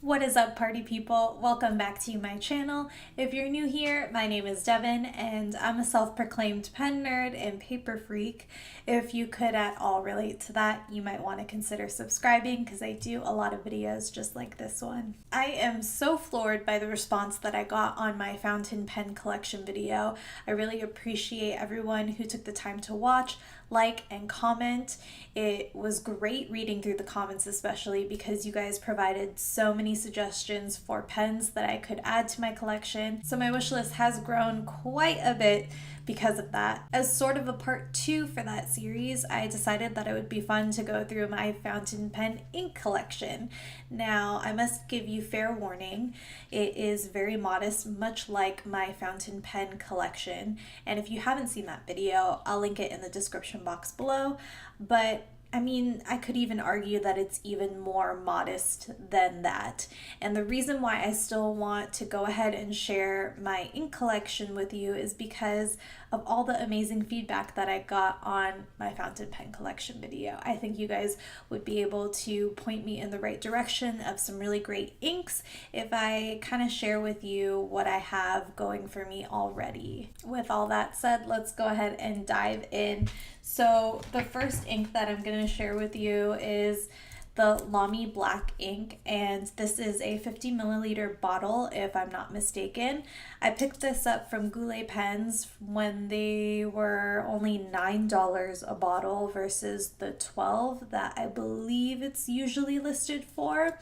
What is up, party people? Welcome back to my channel. If you're new here, my name is Devin and I'm a self-proclaimed pen nerd and paper freak. If you could at all relate to that, you might want to consider subscribing because I do a lot of videos just like this one. I am so floored by the response that I got on my fountain pen collection video. I really appreciate everyone who took the time to watch, like, and comment. It was great reading through the comments, especially because you guys provided so many suggestions for pens that I could add to my collection. So my wish list has grown quite a bit because of that. As sort of a part 2 for that series, I decided that it would be fun to go through my fountain pen ink collection. Now, I must give you fair warning, it is very modest, much like my fountain pen collection. And if you haven't seen that video, I'll link it in the description box below. But I could even argue that it's even more modest than that. And the reason why I still want to go ahead and share my ink collection with you is because of all the amazing feedback that I got on my fountain pen collection video. I think you guys would be able to point me in the right direction of some really great inks if I kind of share with you what I have going for me already. With all that said, let's go ahead and dive in. So the first ink that I'm going to share with you is the Lamy Black ink, and this is a 50 milliliter bottle if I'm not mistaken. I picked this up from Goulet Pens when they were only $9 a bottle versus the $12 that I believe it's usually listed for.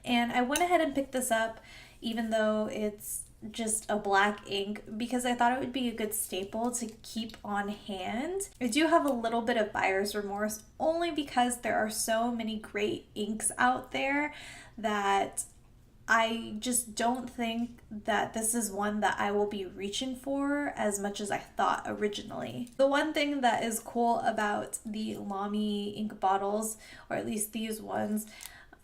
And I went ahead and picked this up even though it's just a black ink because I thought it would be a good staple to keep on hand. I do have a little bit of buyer's remorse only because there are so many great inks out there that I just don't think that this is one that I will be reaching for as much as I thought originally. The one thing that is cool about the Lamy ink bottles, or at least these ones,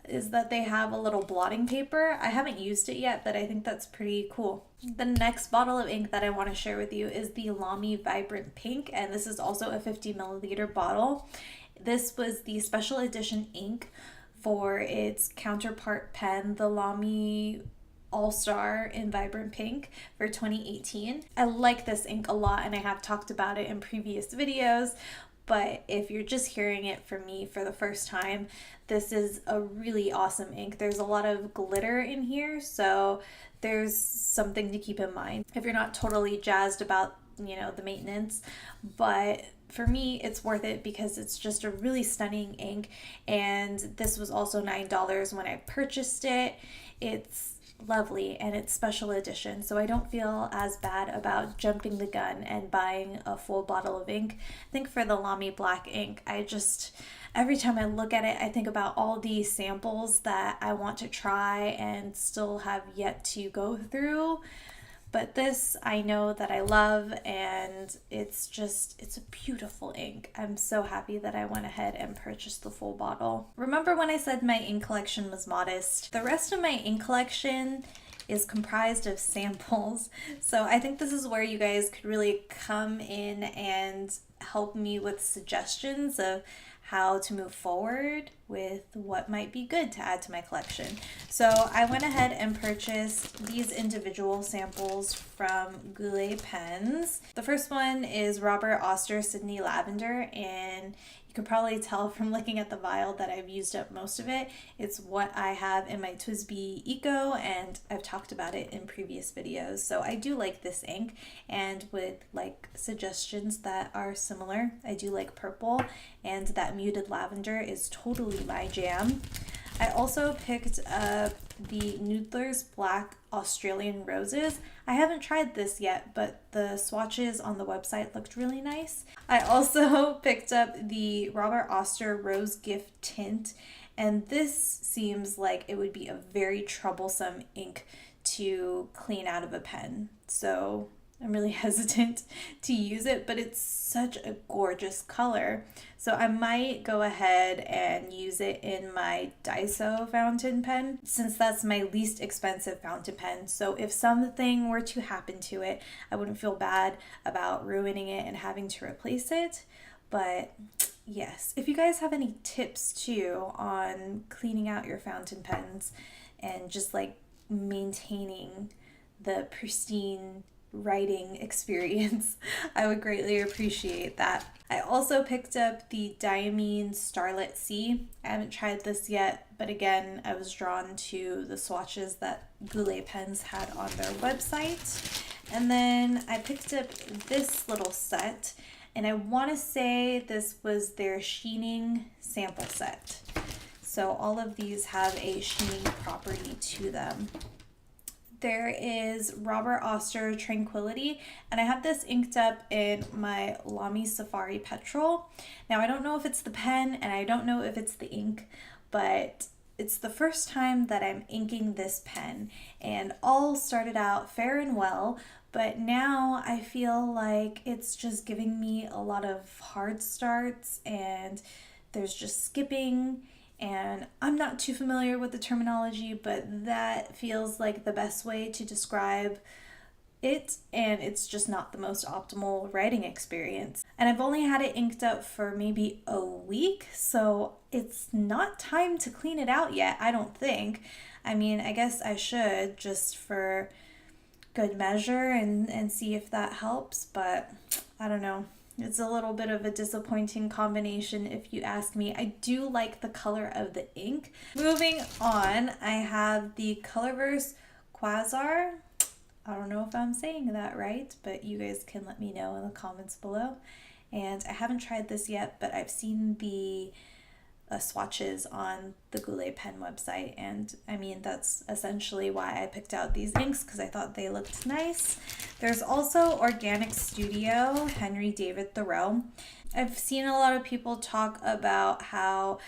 is that they have a little blotting paper. I haven't used it yet, but I think that's pretty cool. The next bottle of ink that I want to share with you is the Lamy Vibrant Pink, and this is also a 50 milliliter bottle. This was the special edition ink for its counterpart pen, the Lamy All-Star in Vibrant Pink for 2018. I like this ink a lot and I have talked about it in previous videos, but if you're just hearing it from me for the first time, this is a really awesome ink. There's a lot of glitter in here, so there's something to keep in mind if you're not totally jazzed about, the maintenance. But for me, it's worth it because it's just a really stunning ink, and this was also $9 when I purchased it. It's lovely and it's special edition, so I don't feel as bad about jumping the gun and buying a full bottle of ink. I think for the Lamy Black ink, every time I look at it, I think about all these samples that I want to try and still have yet to go through. But this I know that I love, and it's a beautiful ink. I'm so happy that I went ahead and purchased the full bottle. Remember when I said my ink collection was modest? The rest of my ink collection is comprised of samples. So I think this is where you guys could really come in and help me with suggestions of how to move forward with what might be good to add to my collection. So I went ahead and purchased these individual samples from Goulet Pens. The first one is Robert Oster Sydney Lavender, and you can probably tell from looking at the vial that I've used up most of it. It's what I have in my TWSBI Eco, and I've talked about it in previous videos. So I do like this ink and would like suggestions that are similar. I do like purple, and that muted lavender is totally my jam. I also picked up the Noodler's Black Australian Roses. I haven't tried this yet, but the swatches on the website looked really nice. I also picked up the Robert Oster Rose Gift Tint, and this seems like it would be a very troublesome ink to clean out of a pen. So I'm really hesitant to use it, but it's such a gorgeous color. So I might go ahead and use it in my Daiso fountain pen, since that's my least expensive fountain pen. So if something were to happen to it, I wouldn't feel bad about ruining it and having to replace it. But yes, if you guys have any tips too on cleaning out your fountain pens and just like maintaining the pristine writing experience, I would greatly appreciate that. I also picked up the Diamine Starlit Sea. I haven't tried this yet, but again, I was drawn to the swatches that Goulet Pens had on their website. And then I picked up this little set, and I want to say this was their sheening sample set. So all of these have a sheening property to them. There is Robert Oster Tranquility, and I have this inked up in my Lamy Safari Petrol. Now I don't know if it's the pen and I don't know if it's the ink, but it's the first time that I'm inking this pen, and all started out fair and well, but now I feel like it's just giving me a lot of hard starts and there's just skipping. And I'm not too familiar with the terminology, but that feels like the best way to describe it, and it's just not the most optimal writing experience. And I've only had it inked up for maybe a week, so it's not time to clean it out yet, I don't think. I mean, I guess I should just for good measure and see if that helps, but I don't know. It's a little bit of a disappointing combination if you ask me. I do like the color of the ink. Moving on, I have the Colorverse Quasar. I don't know if I'm saying that right, but you guys can let me know in the comments below. And I haven't tried this yet, but I've seen the swatches on the Goulet Pen website, and I mean that's essentially why I picked out these inks, because I thought they looked nice. There's also Organic Studio Henry David Thoreau. I've seen a lot of people talk about how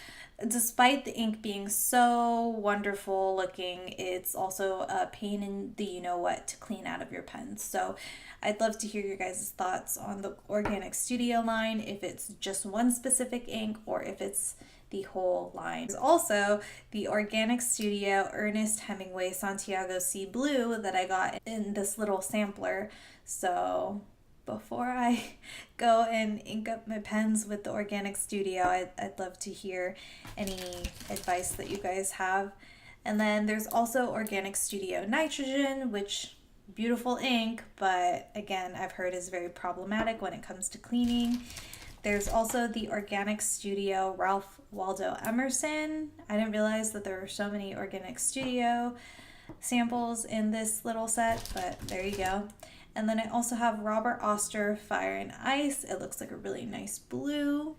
despite the ink being so wonderful looking, it's also a pain in the you-know-what to clean out of your pens. So I'd love to hear your guys' thoughts on the Organic Studio line, if it's just one specific ink or if it's the whole line. There's also the Organic Studio Ernest Hemingway Santiago Sea Blue that I got in this little sampler. So before I go and ink up my pens with the Organic Studio, I'd love to hear any advice that you guys have. And then there's also Organic Studio Nitrogen, which beautiful ink, but again, I've heard is very problematic when it comes to cleaning. There's also the Organic Studio Ralph Waldo Emerson. I didn't realize that there were so many Organic Studio samples in this little set, but there you go. And then I also have Robert Oster Fire and Ice. It looks like a really nice blue.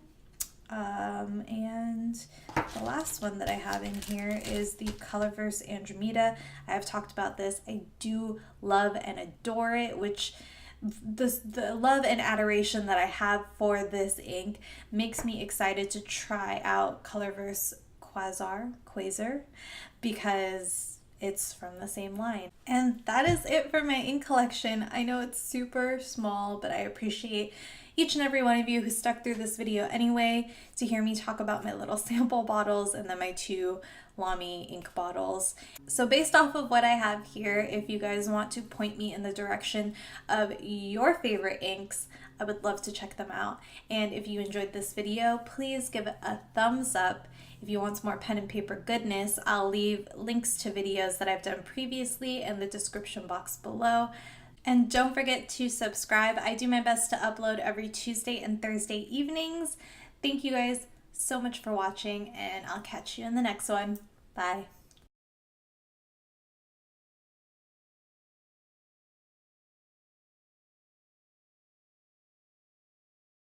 And the last one that I have in here is the Colorverse Andromeda. I have talked about this. I do love and adore it, which the love and adoration that I have for this ink makes me excited to try out Colorverse Quasar because it's from the same line. And that is it for my ink collection. I know it's super small, but I appreciate each and every one of you who stuck through this video anyway to hear me talk about my little sample bottles and then my 2 Lamy ink bottles. So based off of what I have here, if you guys want to point me in the direction of your favorite inks, I would love to check them out. And if you enjoyed this video, please give it a thumbs up. If you want some more pen and paper goodness, I'll leave links to videos that I've done previously in the description box below. And don't forget to subscribe. I do my best to upload every Tuesday and Thursday evenings. Thank you guys so much for watching, and I'll catch you in the next one. Bye.